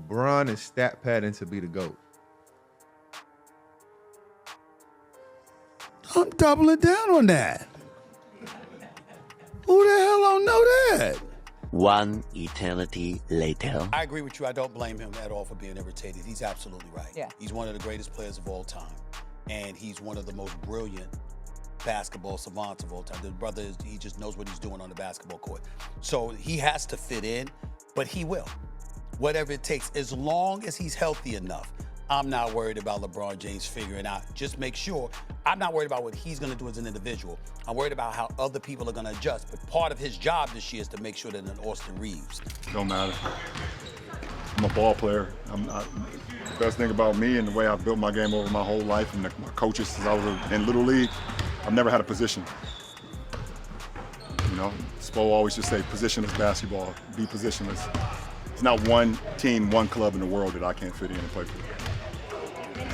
LeBron is stat padding to be the GOAT? I'm doubling down on that. Who the hell don't know that? One eternity later. I agree with you. I don't blame him at all for being irritated. He's absolutely right. Yeah. He's one of the greatest players of all time. And he's one of the most brilliant basketball savants of all time. The brother, he just knows what he's doing on the basketball court. So he has to fit in, but he will. Whatever it takes, as long as he's healthy enough. I'm not worried about LeBron James figuring out. Just make sure. I'm not worried about what he's going to do as an individual. I'm worried about how other people are going to adjust. But part of his job this year is to make sure that an Austin Reeves. Don't matter. I'm a ball player. The best thing about me and the way I've built my game over my whole life and my coaches since I was in Little League, I've never had a position. You know, Spo always just say, positionless basketball, be positionless. There's not one team, one club in the world that I can't fit in and play for.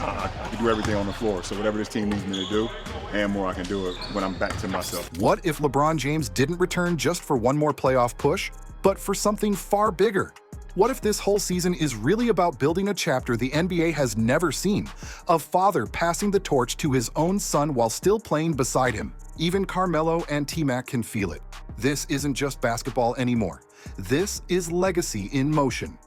I can do everything on the floor, so whatever this team needs me to do, and more, I can do it when I'm back to myself. What if LeBron James didn't return just for one more playoff push, but for something far bigger? What if this whole season is really about building a chapter the NBA has never seen? A father passing the torch to his own son while still playing beside him. Even Carmelo and T-Mac can feel it. This isn't just basketball anymore. This is legacy in motion.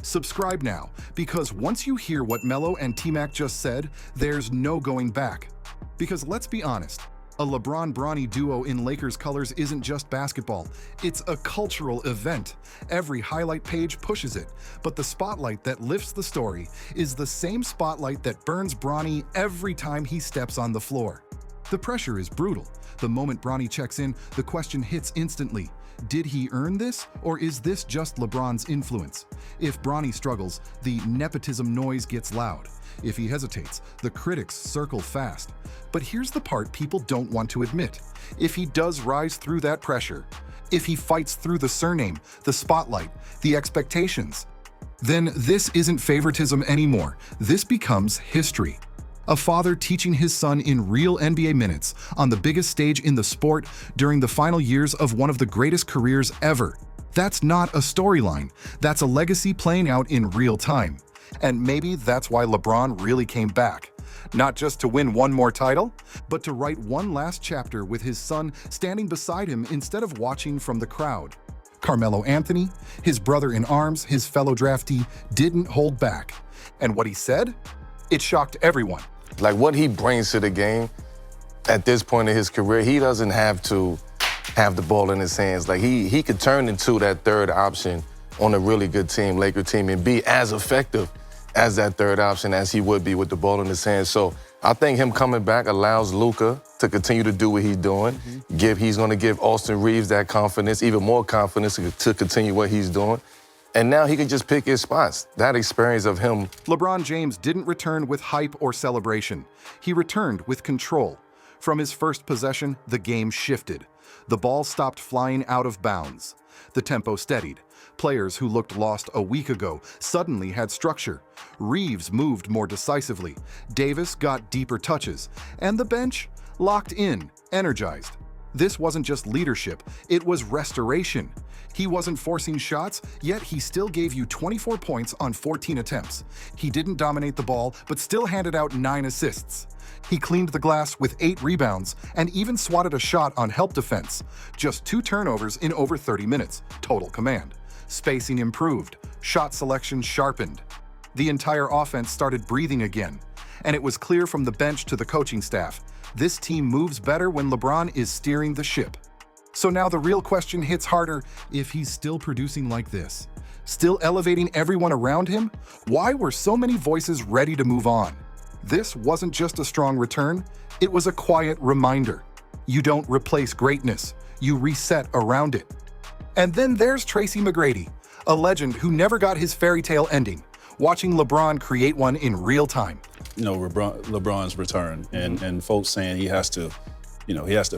Subscribe now, because once you hear what Melo and T-Mac just said, there's no going back. Because let's be honest, a LeBron-Bronny duo in Lakers colors isn't just basketball. It's a cultural event. Every highlight page pushes it, but the spotlight that lifts the story is the same spotlight that burns Bronny every time he steps on the floor. The pressure is brutal. The moment Bronny checks in, the question hits instantly. Did he earn this, or is this just LeBron's influence? If Bronny struggles, the nepotism noise gets loud. If he hesitates, the critics circle fast. But here's the part people don't want to admit. If he does rise through that pressure, if he fights through the surname, the spotlight, the expectations, then this isn't favoritism anymore. This becomes history. A father teaching his son in real NBA minutes on the biggest stage in the sport during the final years of one of the greatest careers ever. That's not a storyline. That's a legacy playing out in real time. And maybe that's why LeBron really came back. Not just to win one more title, but to write one last chapter with his son standing beside him instead of watching from the crowd. Carmelo Anthony, his brother in arms, his fellow draftee, didn't hold back. And what he said? It shocked everyone. Like what he brings to the game at this point in his career, he doesn't have to have the ball in his hands. Like he could turn into that third option on a really good team, Laker team, and be as effective as that third option as he would be with the ball in his hands. So I think him coming back allows Luka to continue to do what he's doing. He's going to give Austin Reeves that confidence, even more confidence to continue what he's doing. And now he can just pick his spots. That experience of him. LeBron James didn't return with hype or celebration. He returned with control. From his first possession, the game shifted. The ball stopped flying out of bounds. The tempo steadied. Players who looked lost a week ago suddenly had structure. Reeves moved more decisively. Davis got deeper touches. And the bench locked in, energized. This wasn't just leadership, it was restoration. He wasn't forcing shots, yet he still gave you 24 points on 14 attempts. He didn't dominate the ball, but still handed out 9 assists. He cleaned the glass with 8 rebounds and even swatted a shot on help defense. Just 2 turnovers in over 30 minutes. Total command. Spacing improved. Shot selection sharpened. The entire offense started breathing again. And it was clear from the bench to the coaching staff. This team moves better when LeBron is steering the ship. So now the real question hits harder: if he's still producing like this, still elevating everyone around him, why were so many voices ready to move on? This wasn't just a strong return, it was a quiet reminder. You don't replace greatness, you reset around it. And then there's Tracy McGrady, a legend who never got his fairy tale ending, watching LeBron create one in real time. You know, LeBron's return, and folks saying he has to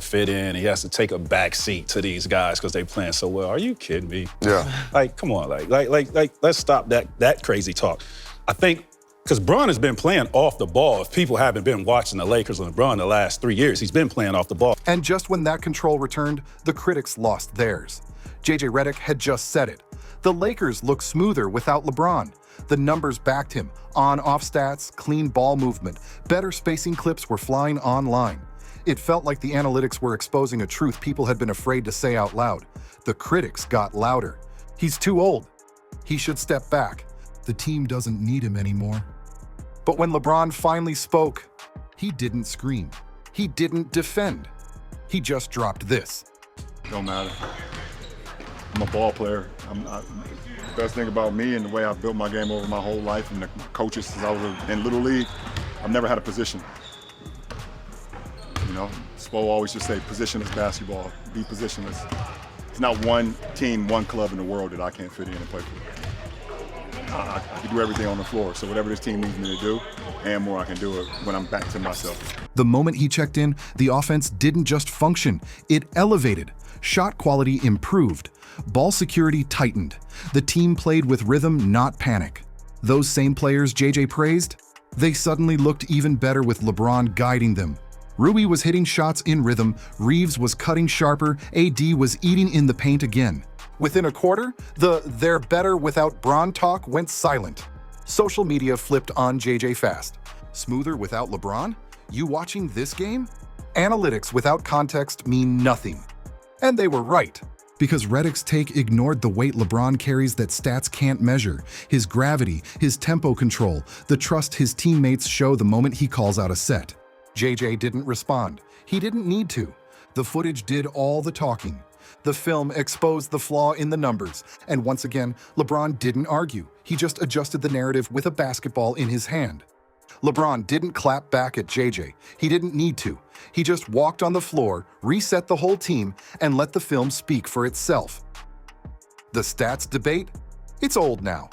fit in, he has to take a back seat to these guys because they playing so well. Are you kidding me? Yeah. Like, come on, like, let's stop that crazy talk. I think, because Bron has been playing off the ball. If people haven't been watching the Lakers and LeBron the last 3 years, he's been playing off the ball. And just when that control returned, the critics lost theirs. JJ Redick had just said it. The Lakers look smoother without LeBron. The numbers backed him. On-off stats, clean ball movement, better spacing clips were flying online. It felt like the analytics were exposing a truth people had been afraid to say out loud. The critics got louder. He's too old. He should step back. The team doesn't need him anymore. But when LeBron finally spoke, he didn't scream. He didn't defend. He just dropped this. Don't matter. I'm a ball player. The best thing about me and the way I've built my game over my whole life and the coaches since I was in Little League, I've never had a position. You know, Spo always just say, positionless basketball, be positionless. It's not one team, one club in the world that I can't fit in and play for. I can do everything on the floor, so whatever this team needs me to do, and more, I can do it when I'm back to myself. The moment he checked in, the offense didn't just function, it elevated. Shot quality improved. Ball security tightened. The team played with rhythm, not panic. Those same players JJ praised, they suddenly looked even better with LeBron guiding them. Rui was hitting shots in rhythm, Reeves was cutting sharper, AD was eating in the paint again. Within a quarter, the "they're better without Bron" talk went silent. Social media flipped on JJ fast. Smoother without LeBron? You watching this game? Analytics without context mean nothing. And they were right. Because Reddick's take ignored the weight LeBron carries that stats can't measure, his gravity, his tempo control, the trust his teammates show the moment he calls out a set. JJ didn't respond. He didn't need to. The footage did all the talking. The film exposed the flaw in the numbers, and once again, LeBron didn't argue. He just adjusted the narrative with a basketball in his hand. LeBron didn't clap back at JJ. He didn't need to. He just walked on the floor, reset the whole team, and let the film speak for itself. The stats debate? It's old now.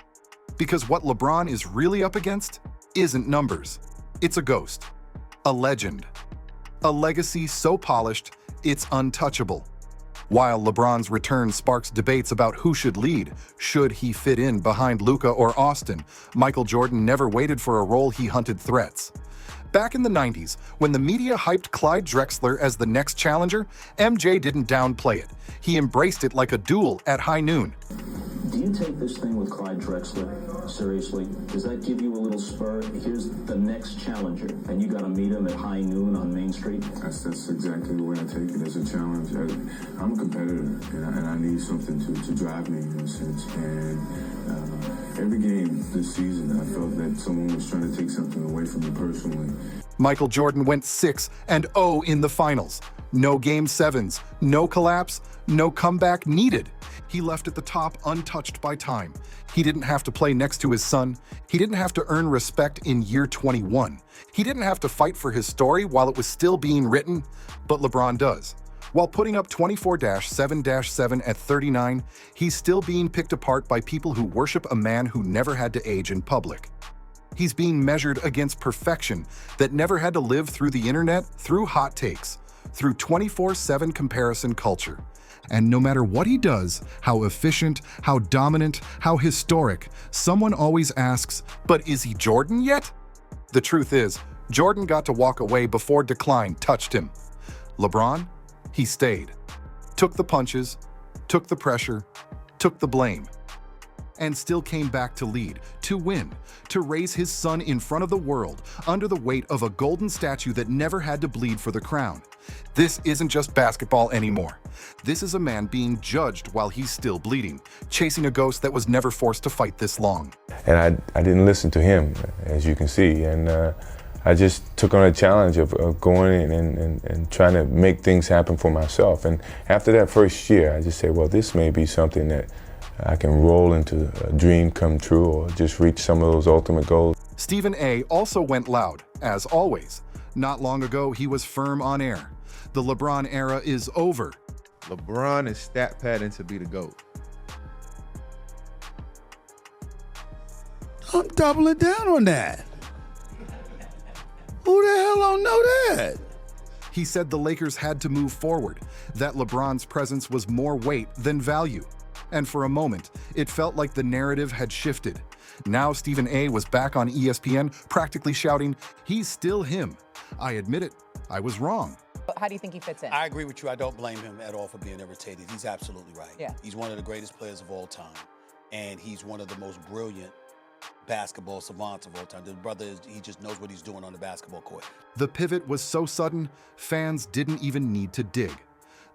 Because what LeBron is really up against isn't numbers. It's a ghost. A legend. A legacy so polished, it's untouchable. While LeBron's return sparks debates about who should lead, should he fit in behind Luka or Austin, Michael Jordan never waited for a role, he hunted threats. Back in the 90s, when the media hyped Clyde Drexler as the next challenger, MJ didn't downplay it. He embraced it like a duel at high noon. Do you take this thing with Clyde Drexler seriously? Does that give you a little spur? Here's the next challenger, and you got to meet him at high noon on Main Street? That's exactly the way I take it, as a challenge. I'm a competitor, and I need something to drive me in a sense. And every game this season, I felt that someone was trying to take something away from me personally. Michael Jordan went 6-0 in the finals. No Game 7s, no collapse, no comeback needed. He left at the top untouched by time. He didn't have to play next to his son. He didn't have to earn respect in year 21. He didn't have to fight for his story while it was still being written, but LeBron does. While putting up 24-7-7 at 39, he's still being picked apart by people who worship a man who never had to age in public. He's being measured against perfection that never had to live through the internet, through hot takes, through 24/7 comparison culture. And no matter what he does, how efficient, how dominant, how historic, someone always asks, but is he Jordan yet? The truth is, Jordan got to walk away before decline touched him. LeBron, he stayed. Took the punches, took the pressure, took the blame. And still came back to lead, to win, to raise his son in front of the world under the weight of a golden statue that never had to bleed for the crown. This isn't just basketball anymore. This is a man being judged while he's still bleeding, chasing a ghost that was never forced to fight this long. And I didn't listen to him, as you can see, and I just took on a challenge of going and trying to make things happen for myself. And after that first year, I just said, well, this may be something that I can roll into a dream come true or just reach some of those ultimate goals. Stephen A. also went loud, as always. Not long ago, he was firm on air. The LeBron era is over. LeBron is stat padding to be the GOAT. I'm doubling down on that. Who the hell don't know that? He said the Lakers had to move forward, that LeBron's presence was more weight than value. And for a moment, it felt like the narrative had shifted. Now Stephen A. was back on ESPN, practically shouting, he's still him. I admit it, I was wrong. How do you think he fits in? I agree with you. I don't blame him at all for being irritated. He's absolutely right. Yeah. He's one of the greatest players of all time. and he's one of the most brilliant basketball savants of all time. The brother, he just knows what he's doing on the basketball court. The pivot was so sudden, fans didn't even need to dig.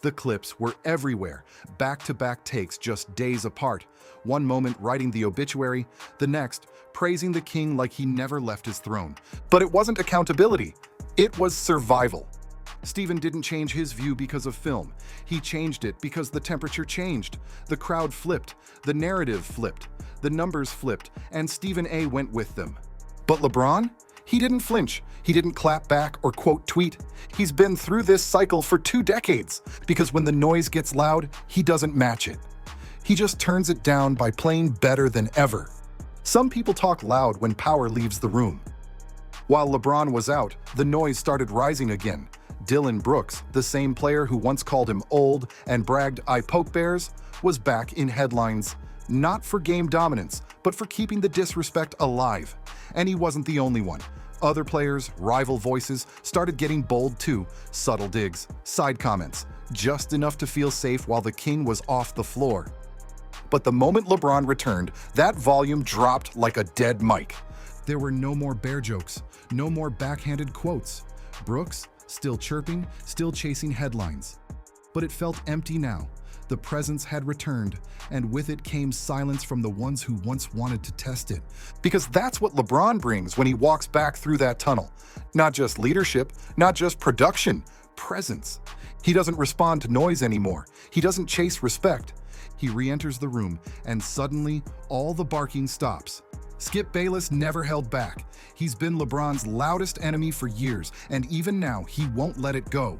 The clips were everywhere, back-to-back takes just days apart. One moment writing the obituary, the next praising the king like he never left his throne. But it wasn't accountability, it was survival. Stephen didn't change his view because of film. He changed it because the temperature changed. The crowd flipped, the narrative flipped, the numbers flipped, and Stephen A. went with them. But LeBron? He didn't flinch. He didn't clap back or quote tweet. He's been through this cycle for 2 decades, because when the noise gets loud, he doesn't match it. He just turns it down by playing better than ever. Some people talk loud when power leaves the room. While LeBron was out, the noise started rising again. Dylan Brooks, the same player who once called him old and bragged "I poke bears," was back in headlines, not for game dominance, but for keeping the disrespect alive. And he wasn't the only one. Other players, rival voices, started getting bold too. Subtle digs, side comments, just enough to feel safe while the king was off the floor. But the moment LeBron returned, that volume dropped like a dead mic. There were no more bear jokes, no more backhanded quotes. Brooks, still chirping, still chasing headlines. But it felt empty now. The presence had returned, and with it came silence from the ones who once wanted to test it. Because that's what LeBron brings when he walks back through that tunnel. Not just leadership, not just production, presence. He doesn't respond to noise anymore. He doesn't chase respect. He re-enters the room, and suddenly, all the barking stops. Skip Bayless never held back. He's been LeBron's loudest enemy for years, and even now, he won't let it go.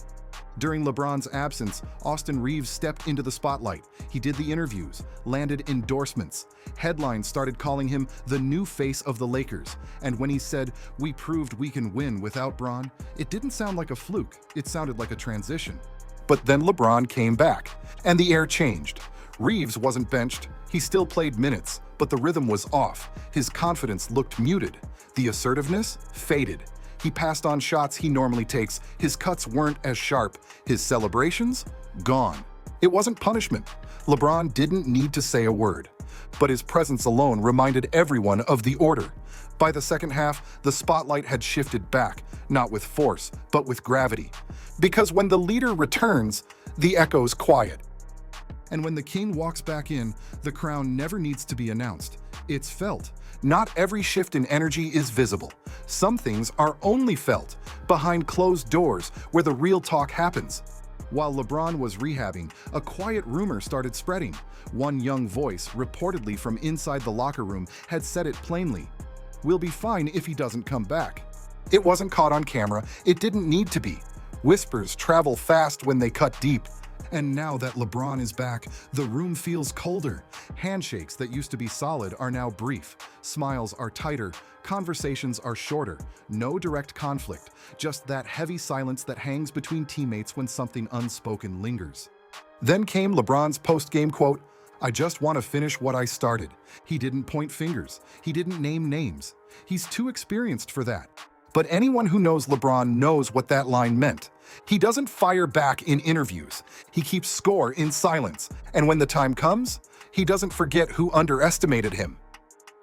During LeBron's absence, Austin Reeves stepped into the spotlight. He did the interviews, landed endorsements. Headlines started calling him the new face of the Lakers. And when he said, "We proved we can win without Bron," it didn't sound like a fluke. It sounded like a transition. But then LeBron came back, and the air changed. Reeves wasn't benched. He still played minutes, but the rhythm was off. His confidence looked muted. The assertiveness faded. He passed on shots he normally takes. His cuts weren't as sharp. His celebrations? Gone. It wasn't punishment. LeBron didn't need to say a word. But his presence alone reminded everyone of the order. By the second half, the spotlight had shifted back, not with force, but with gravity. Because when the leader returns, the echo's quiet. And when the king walks back in, the crown never needs to be announced. It's felt. Not every shift in energy is visible. Some things are only felt behind closed doors where the real talk happens. While LeBron was rehabbing, a quiet rumor started spreading. One young voice, reportedly from inside the locker room, had said it plainly. "We'll be fine if he doesn't come back." It wasn't caught on camera. It didn't need to be. Whispers travel fast when they cut deep. And now that LeBron is back, the room feels colder. Handshakes that used to be solid are now brief. Smiles are tighter. Conversations are shorter. No direct conflict, just that heavy silence that hangs between teammates when something unspoken lingers. Then came LeBron's post-game quote, "I just want to finish what I started." He didn't point fingers. He didn't name names. He's too experienced for that. But anyone who knows LeBron knows what that line meant. He doesn't fire back in interviews. He keeps score in silence. And when the time comes, he doesn't forget who underestimated him.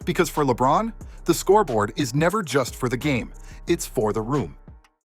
Because for LeBron, the scoreboard is never just for the game. It's for the room.